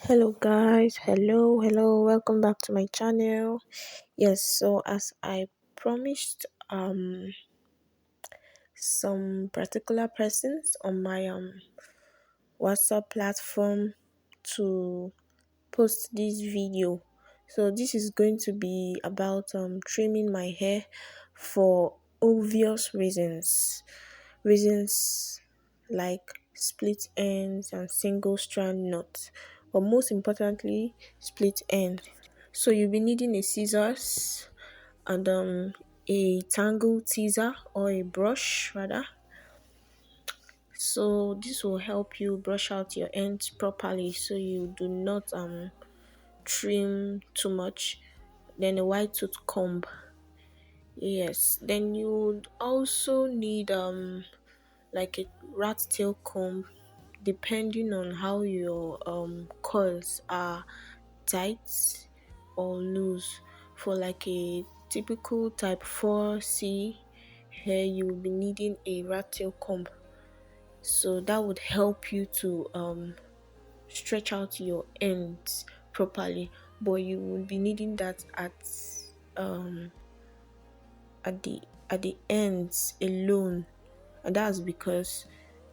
Hello guys, hello, welcome back to my channel. Yes, so as I promised some particular persons on my WhatsApp platform to post this video. So this is going to be about trimming my hair for obvious reasons. Reasons like split ends and single strand knots, but most importantly split end. So you'll be needing a scissors and a tangle teaser or a brush rather. So this will help you brush out your ends properly so you do not trim too much. Then a white tooth comb. Yes, then you would also need like a rat tail comb depending on how your coils are tight or loose. For like a typical type 4C hair, you will be needing a rat tail comb, so that would help you to stretch out your ends properly, but you will be needing that um at the at the ends alone, and that's because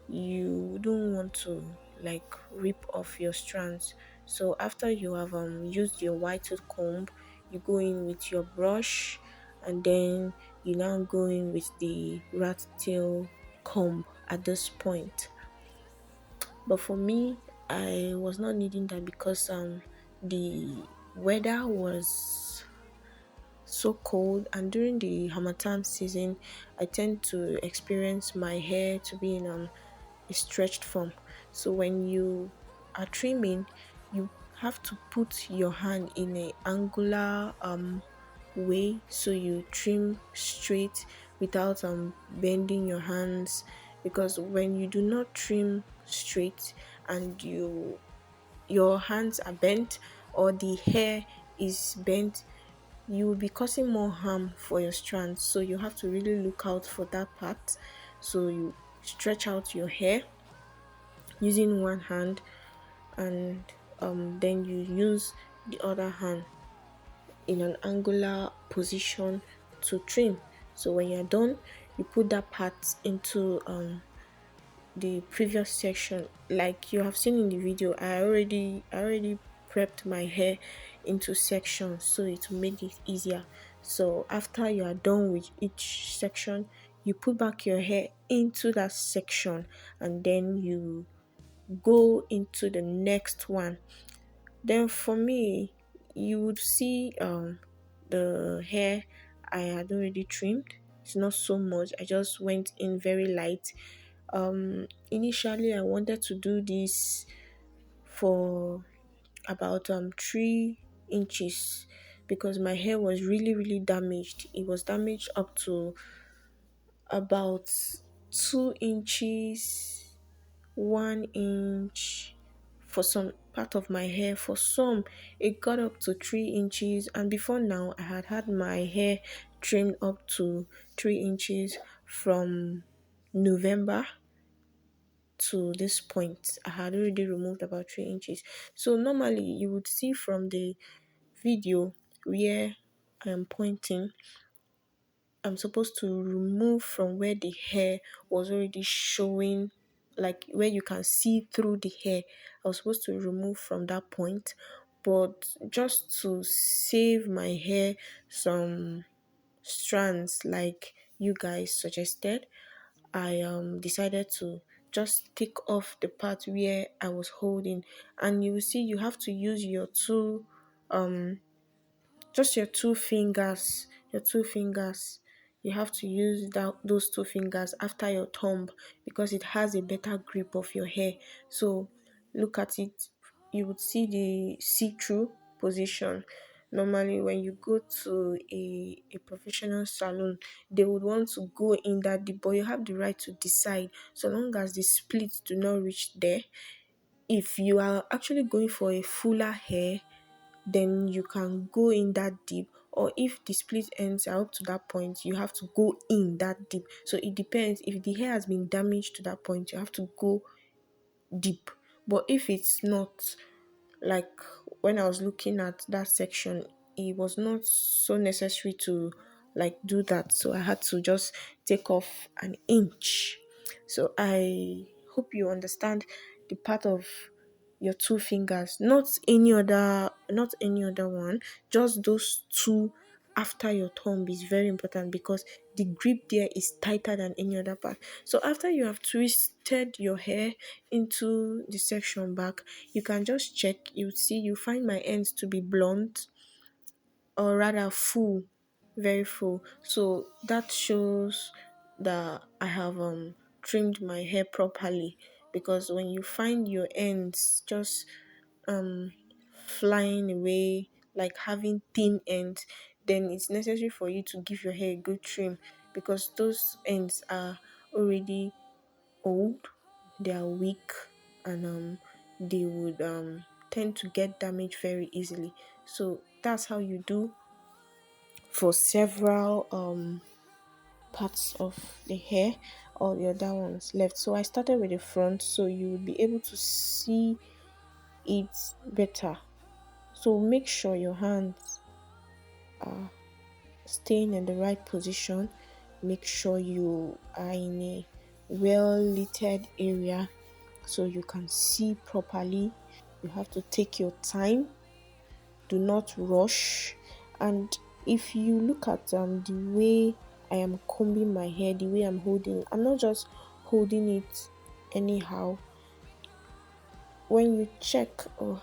you don't want to like rip off your strands. So after you have used your white tooth comb, you go in with your brush, and then you now go in with the rat tail comb at this point. But for me, I was not needing that because the weather was so cold, and during the harmattan season I tend to experience my hair to be in a stretched form. So when you are trimming, you have to put your hand in a angular way, so you trim straight without bending your hands, because when you do not trim straight and your hands are bent or the hair is bent, you will be causing more harm for your strands. So you have to really look out for that part. So you stretch out your hair using one hand, and then you use the other hand in an angular position to trim. So when you're done, you put that part into the previous section. Like you have seen in the video, I already prepped my hair into sections so it will make it easier. So after you are done with each section, you put back your hair into that section, and then you go into the next one. Then for me, you would see the hair I had already trimmed. It's not so much. I just went in very light. Initially I wanted to do this for about 3 inches, because my hair was really damaged. It was damaged up to about 2 inches, 1 inch for some part of my hair. For some, it got up to 3 inches, and before now, I had had my hair trimmed up to 3 inches from November to this point. I had already removed about 3 inches. So normally, you would see from the video where I am pointing, I'm supposed to remove from where the hair was already showing, like where you can see through the hair. I was supposed to remove from that point, but just to save my hair some strands, like you guys suggested, I decided to just take off the part where I was holding, and you will see you have to use your two just your two fingers. You have to use those two fingers after your thumb, because it has a better grip of your hair. So look at it, you would see the see-through position. Normally when you go to a professional salon, they would want to go in that deep, but you have the right to decide, so long as the splits do not reach there. If you are actually going for a fuller hair, then you can go in that deep, or if the split ends are up to that point, you have to go in that deep. So it depends. If the hair has been damaged to that point, you have to go deep, but if it's not, like when I was looking at that section, it was not so necessary to like do that. So I had to just take off an inch. So I hope you understand the part of your two fingers, not any other one, just those two after your thumb is very important because the grip there is tighter than any other part. So after you have twisted your hair into the section back, you can just check. You find my ends to be blunt, or rather full, very full. So that shows that I have trimmed my hair properly, because when you find your ends just um flying away, like having thin ends, then it's necessary for you to give your hair a good trim, because those ends are already old, they are weak, and they would tend to get damaged very easily. So that's how you do for several parts of the hair. All the other ones left. So I started with the front, so you will be able to see it better. So make sure your hands are staying in the right position. Make sure you are in a well lit area so you can see properly. You have to take your time, do not rush. And if you look at the way I am combing my hair, the way I'm holding it, I'm not just holding it anyhow. When you check, oh,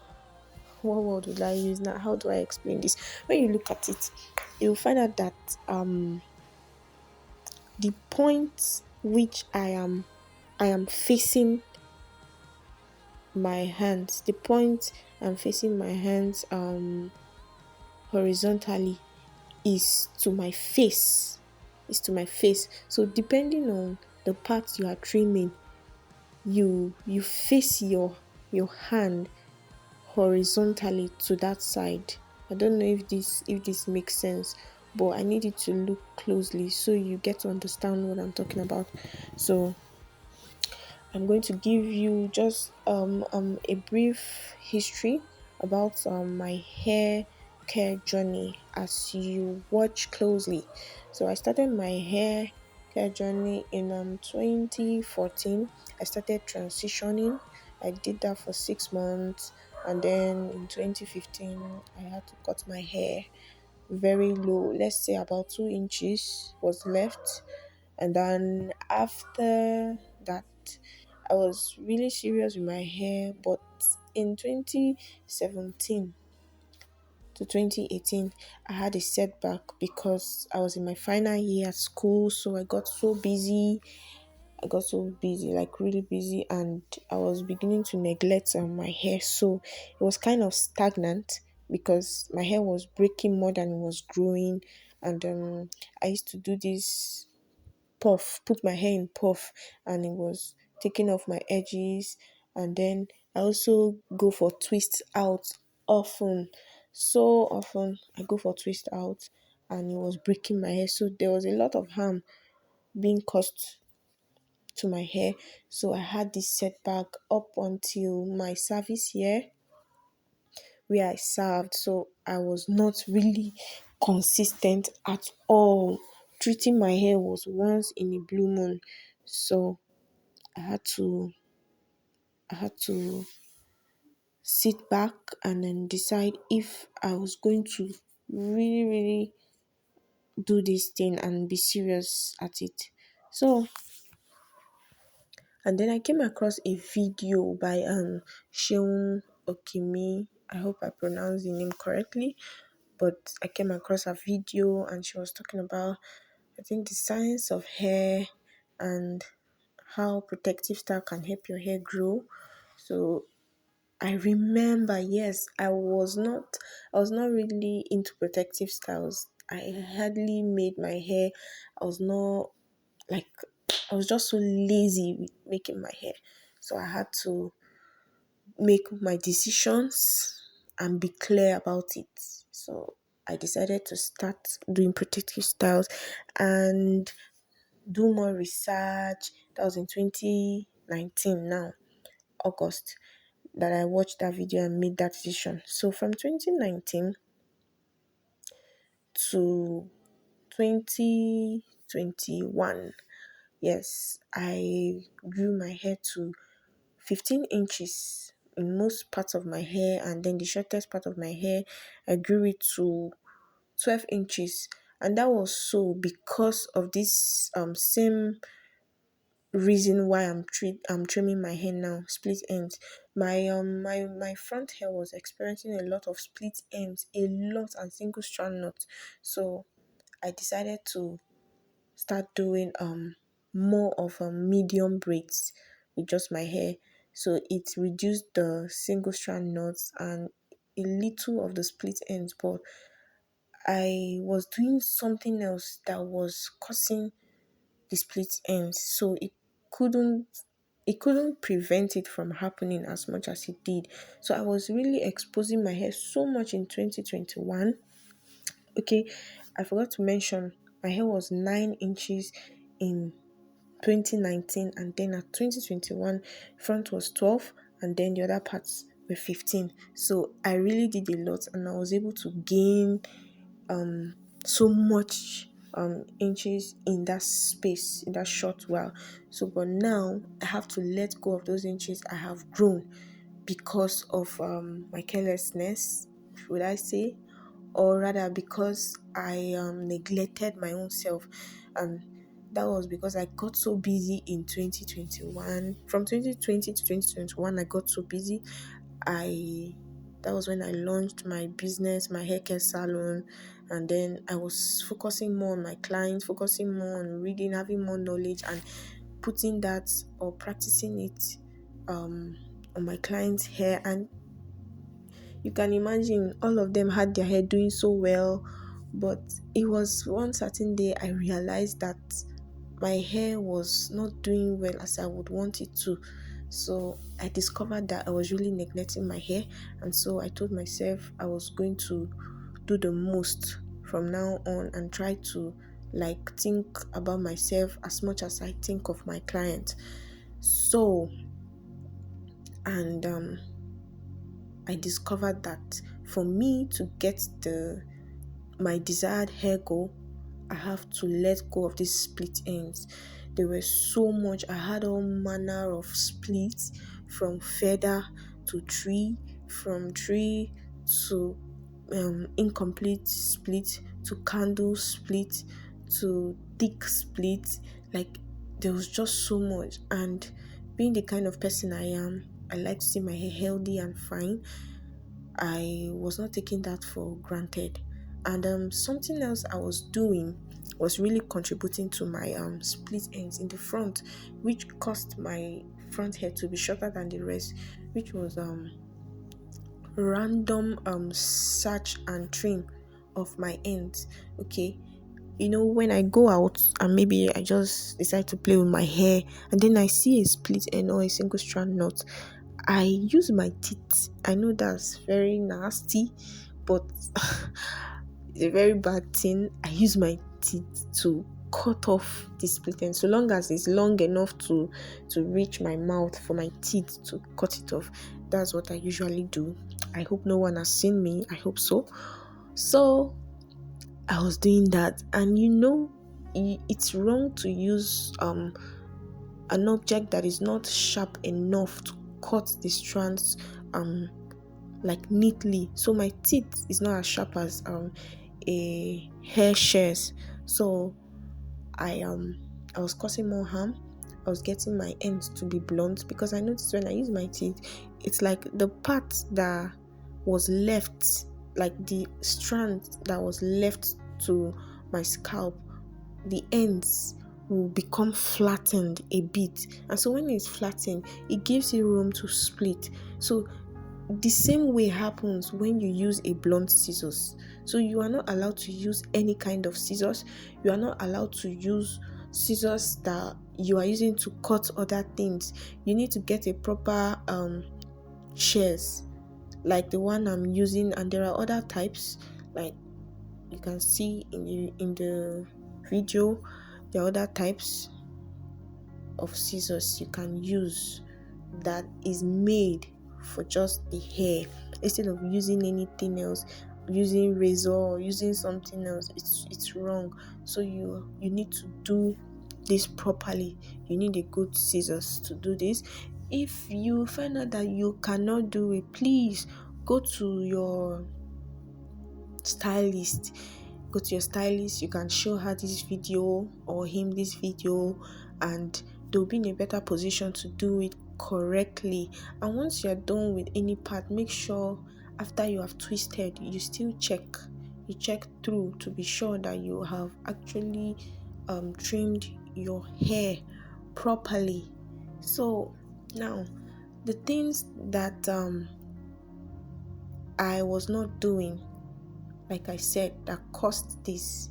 what word would I use now? How do I explain this? When you look at it, you'll find out that the point which I am facing my hands, the point I'm facing my hands horizontally is to my face. Is to my face. So depending on the part you are trimming, you face your hand horizontally to that side. I don't know if this makes sense, but I need you to look closely so you get to understand what I'm talking about. So I'm going to give you just a brief history about my hair care journey as you watch closely. So I started my hair care journey in 2014. I started transitioning. I did that for 6 months, and then in 2015 I had to cut my hair very low. Let's say about 2 inches was left, and then after that, I was really serious with my hair. But in 2017 to 2018, I had a setback because I was in my final year at school. So I got so busy. Like really busy, and I was beginning to neglect my hair. So it was kind of stagnant because my hair was breaking more than it was growing. And I used to do this puff, put my hair in puff, and it was taking off my edges. And then I also go for twist out often. So often I go for twist out, and it was breaking my hair. So there was a lot of harm being caused to my hair. So I had this setback up until my service year where I served. So I was not really consistent at all. Treating my hair was once in a blue moon. So I had to I had to sit back and then decide if I was going to really, really do this thing and be serious at it. So and then I came across a video by Sheun Okimi. I hope I pronounced the name correctly, but I came across a video and she was talking about, I think, the science of hair and how protective style can help your hair grow. So I remember, yes, I was not really into protective styles. I hardly made my hair. I was not like I was just so lazy with making my hair. So I had to make my decisions and be clear about it. So I decided to start doing protective styles and do more research. That was in 2019 now, August. that I watched that video and made that decision. So from 2019 to 2021, yes, I grew my hair to 15 inches in most parts of my hair, and then the shortest part of my hair, I grew it to 12 inches. And that was so because of this same reason why I'm trimming my hair now, split ends. My front hair was experiencing a lot of split ends, a lot, and single strand knots. So I decided to start doing more of medium braids with just my hair. So it reduced the single strand knots and a little of the split ends, but I was doing something else that was causing the split ends. So couldn't it couldn't prevent it from happening as much as it did. So I was really exposing my hair so much in 2021. Okay, I forgot to mention my hair was 9 inches in 2019, and then at 2021 front was 12, and then the other parts were 15. So I really did a lot, and I was able to gain so much inches in that space, in that short while. So but now I have to let go of those inches I have grown because of my carelessness, would I say, or rather because I neglected my own self. And that was because I got so busy in 2021. From 2020 to 2021, I got so busy. I That was when I launched my business, my hair care salon, and then I was focusing more on my clients, focusing more on reading, having more knowledge, and putting that or practicing it on my clients' hair. And you can imagine all of them had their hair doing so well, but it was one certain day I realized that my hair was not doing well as I would want it to. So I discovered that I was really neglecting my hair, and so I told myself I was going to do the most from now on and try to think about myself as much as I think of my client. So and I discovered that for me to get the my desired hair goal, I have to let go of these split ends. There were so much. I had all manner of splits, from feather to tree, from tree to incomplete split, to candle split, to thick split. Like, there was just so much. And being the kind of person I am, I like to see my hair healthy and fine. I was not taking that for granted. And something else I was doing was really contributing to my split ends in the front, which caused my front hair to be shorter than the rest, which was random search and trim of my ends. Okay, when I go out and maybe I just decide to play with my hair, and then I see a split end or a single strand knot, I use my teeth. I know that's very nasty, but it's a very bad thing. I use my teeth to cut off the split end, so long as it's long enough to reach my mouth for my teeth to cut it off. That's what I usually do. I hope no one has seen me. I hope so. So I was doing that, and it's wrong to use an object that is not sharp enough to cut the strands neatly. So my teeth is not as sharp as a hair shears. So I I was causing more harm. I was getting my ends to be blunt because I noticed when I use my teeth, it's like the part that was left, like the strand that was left to my scalp, the ends will become flattened a bit. And so when it's flattened, it gives you room to split. So the same way happens when you use a blunt scissors. So you are not allowed to use any kind of scissors. You are not allowed to use scissors that you are using to cut other things. You need to get a proper shears like the one I'm using, and there are other types, like you can see in the video. There are other types of scissors you can use that is made for just the hair instead of using anything else, using razor or using something else. It's wrong. So you need to do this properly. You need a good scissors to do this. If you find out that you cannot do it, please go to your stylist. You can show her this video or him this video, and they'll be in a better position to do it correctly. And once you're done with any part, make sure after you have twisted, you still check through to be sure that you have actually trimmed your hair properly. So now, the things that I was not doing, like I said, that caused this,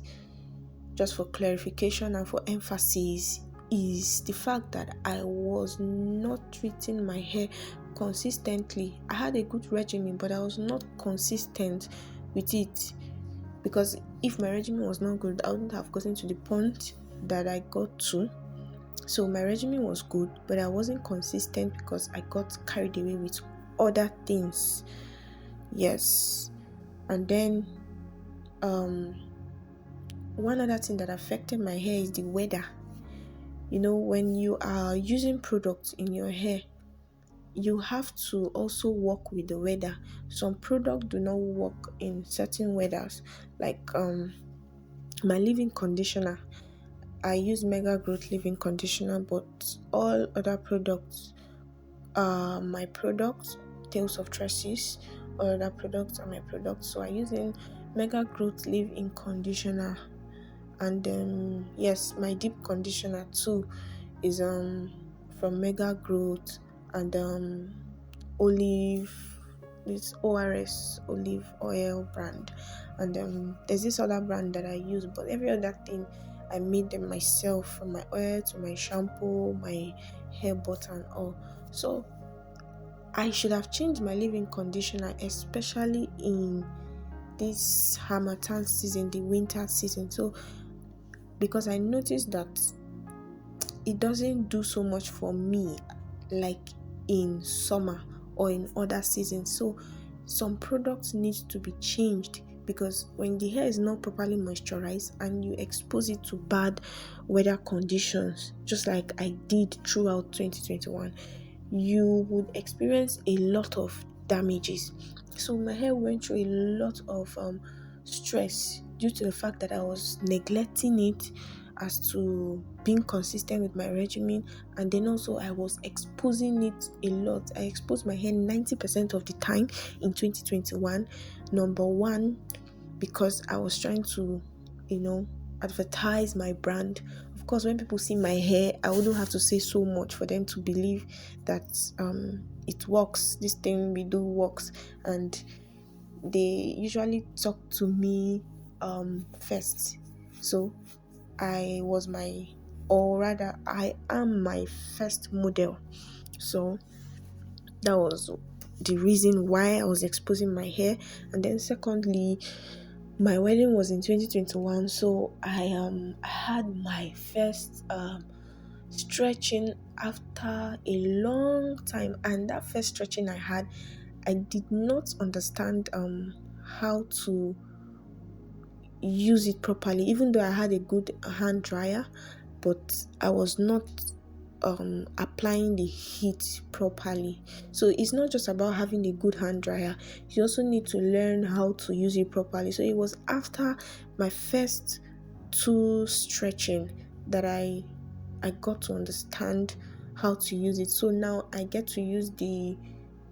just for clarification and for emphasis, is the fact that I was not treating my hair consistently. I had a good regimen, but I was not consistent with it, because if my regimen was not good, I wouldn't have gotten to the point that I got to. So my regimen was good, but I wasn't consistent because I got carried away with other things. Yes. And then one other thing that affected my hair is the weather. When you are using products in your hair, you have to also work with the weather. Some products do not work in certain weathers, like my leave-in conditioner. I use Mega Growth leave-in conditioner, but all other products are my products. Tales of Tresses, all other products are my products. So I use Mega Growth leave-in conditioner, and yes, my deep conditioner too is from Mega Growth, and olive, this ORS olive oil brand, and there's this other brand that I use, but every other thing I made them myself, from my oil to my shampoo, my hair butter and all. So I should have changed my leave-in conditioner, especially in this Harmattan season, the winter season. So because I noticed that it doesn't do so much for me like in summer or in other seasons. So some products need to be changed, because when the hair is not properly moisturized and you expose it to bad weather conditions, just like I did throughout 2021, you would experience a lot of damages. So my hair went through a lot of stress due to the fact that I was neglecting it as to being consistent with my regimen, and then also I was exposing it a lot. I exposed my hair 90% of the time in 2021. Number one, because I was trying to, advertise my brand. Of course, when people see my hair, I wouldn't have to say so much for them to believe that it works. This thing we do works, and they usually talk to me first. So I am my first model. So that was the reason why I was exposing my hair. And then secondly, my wedding was in 2021, so I had my first stretching after a long time. And that first stretching I did not understand how to use it properly, even though I had a good hand dryer, but I was not applying the heat properly. So it's not just about having a good hand dryer, you also need to learn how to use it properly. So it was after my first 2 stretching that I got to understand how to use it. So now I get to use the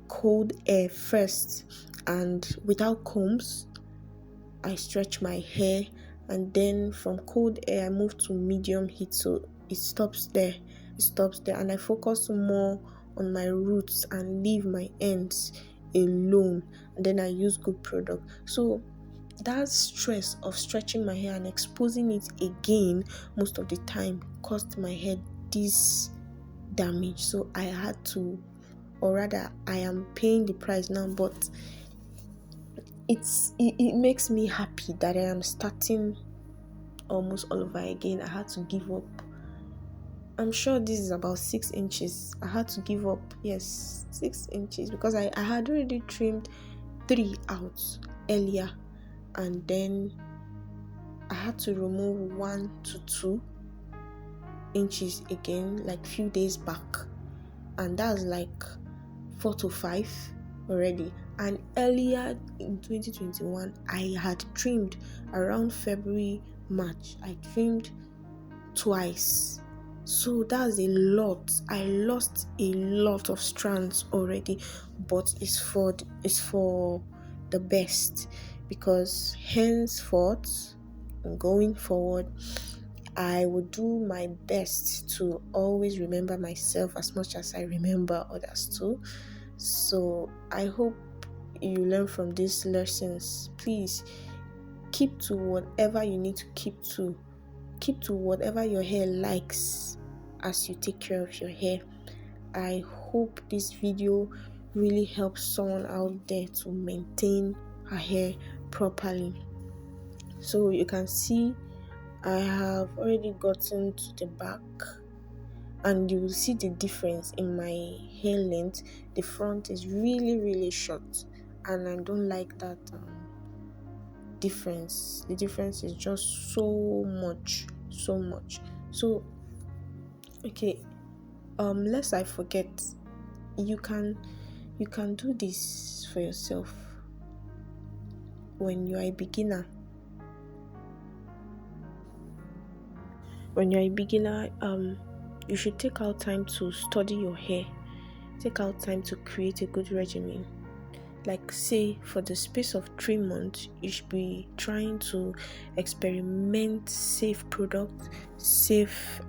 cold air first, and without combs I stretch my hair, and then from cold air I move to medium heat, so it stops there, and I focus more on my roots and leave my ends alone, and then I use good product. So that stress of stretching my hair and exposing it again most of the time caused my hair this damage. So I had to, or rather I am paying the price now, but it makes me happy that I am starting almost all over again. I had to give up I'm sure this is about 6 inches. I had to give up. Yes, 6 inches, because I had already trimmed 3 out earlier, and then I had to remove 1 to 2 inches again, like few days back, and that's like 4 to 5 already. And earlier in 2021, I had trimmed around February, March. I trimmed twice. So that's a lot. I lost a lot of strands already, but it's for the best, because henceforth, going forward, I will do my best to always remember myself as much as I remember others too. So I hope you learn from these lessons. Please keep to whatever you need to keep to. Keep to whatever your hair likes as you take care of your hair. I hope this video really helps someone out there to maintain her hair properly. So you can see I have already gotten to the back, and you will see the difference in my hair length. The front is really short, and I don't like that difference. The difference is just so much. So okay, lest I forget, you can do this for yourself. When you are a beginner, you should take out time to study your hair. Take out time to create a good regimen. Like, say, for the space of 3 months, you should be trying to experiment safe products, safe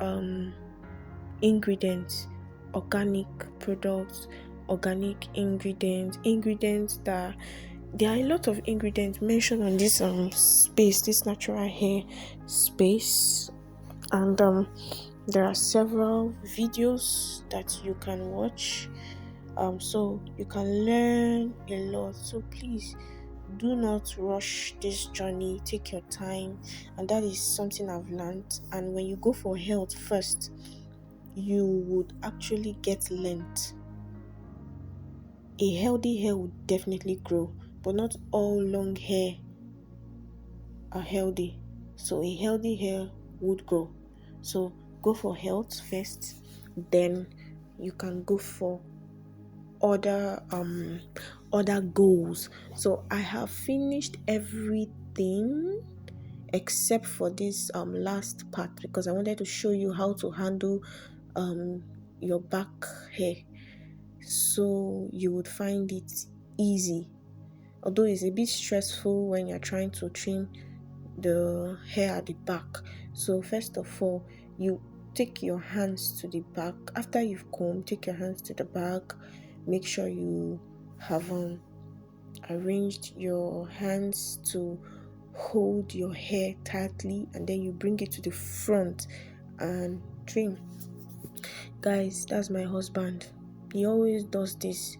ingredients, organic products, organic ingredients that there are a lot of ingredients mentioned on this space, this natural hair space, and there are several videos that you can watch, so you can learn a lot. So please do not rush this journey. Take your time, and that is something I've learned. And when you go for health first, you would actually get length. A healthy hair would definitely grow, but not all long hair are healthy. So a healthy hair would grow. So go for health first, then you can go for other goals. So I have finished everything except for this last part, because I wanted to show you how to handle your back hair, so you would find it easy, although it's a bit stressful when you're trying to trim the hair at the back. So first of all, you take your hands to the back. After you've combed, take your hands to the back. Make sure you have arranged your hands to hold your hair tightly, and then you bring it to the front and trim. Guys, that's my husband. He always does this.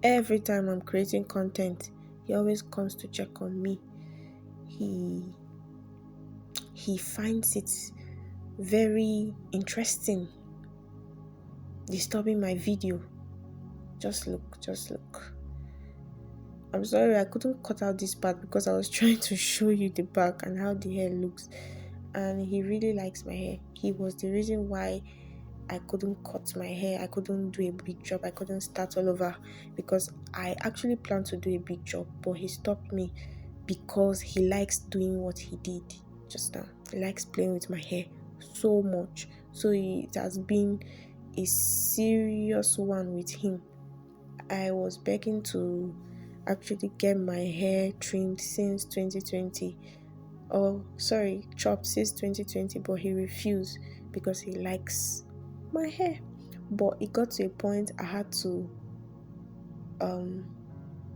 Every time I'm creating content, he always comes to check on me. He finds it very interesting disturbing my video. Just look. I'm sorry I couldn't cut out this part, because I was trying to show you the back and how the hair looks, and he really likes my hair. He was the reason why I couldn't cut my hair. I couldn't do a big job. I couldn't start all over, because I actually planned to do a big job, but he stopped me because he likes doing what he did just now. He likes playing with my hair so much. So it has been a serious one with him. I was begging to actually get my hair trimmed since 2020. Chopped since 2020, but he refused because he likes my hair. But it got to a point I had to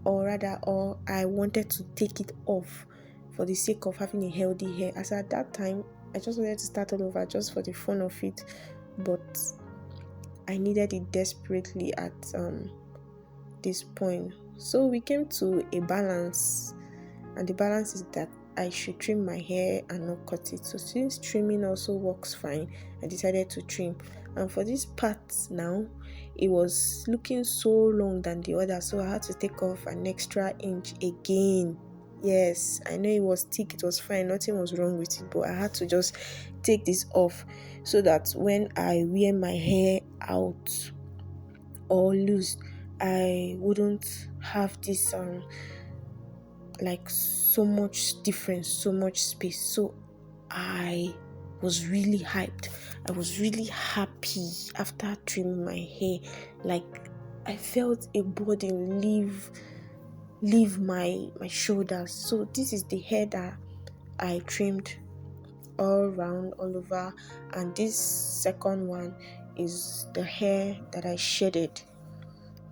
I wanted to take it off for the sake of having a healthy hair. As at that time, I just wanted to start all over just for the fun of it, but I needed it desperately at this point. So we came to a balance, and the balance is that I should trim my hair and not cut it. So since trimming also works fine, I decided to trim. And for this part now, it was looking so long than the other, so I had to take off an extra inch again. Yes, I know it was thick, it was fine, nothing was wrong with it, but I had to just take this off so that when I wear my hair out or loose, I wouldn't have this like so much difference, so much space. So I was really hyped. I was really happy after trimming my hair. Like I felt a burden leave my shoulders. So this is the hair that I trimmed all round, all over, and this second one is the hair that I shedded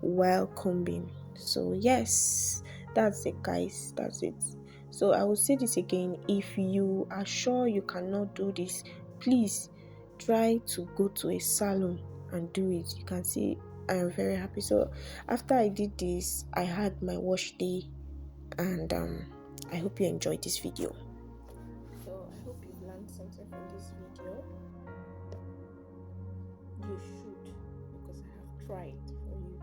while combing. So yes, that's it guys, that's it. So I will say this again: if you are sure you cannot do this, please try to go to a salon and do it. You can see I am very happy. So after I did this, I had my wash day, and I hope you enjoyed this video. So I hope you've learned something from this video. You should, because I have tried for you.